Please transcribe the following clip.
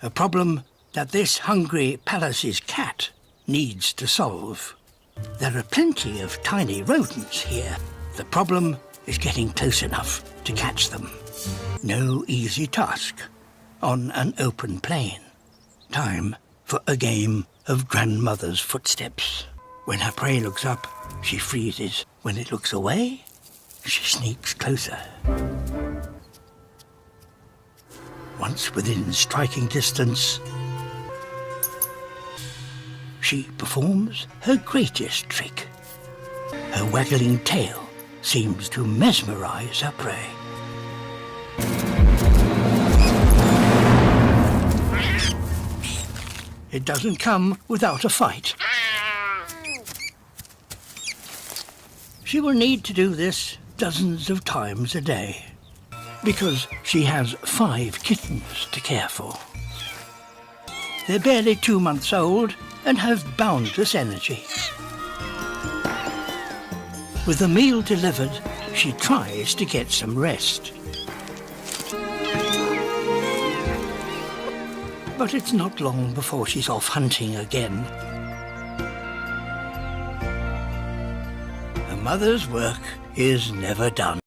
A problem that this hungry Palace's cat needs to solve. There are plenty of tiny rodents here. The problem is getting close enough to catch them. No easy task on an open plain. Time for a game of grandmother's footsteps. When her prey looks up, she freezes. When it looks away, she sneaks closer. Once within striking distance, she performs her greatest trick. Her waggling tail seems to mesmerize her prey. It doesn't come without a fight. She will need to do this dozens of times a day, because she has 5 kittens to care for. They're barely 2 months old and have boundless energy. With the meal delivered, she tries to get some rest. But it's not long before she's off hunting again. A mother's work is never done.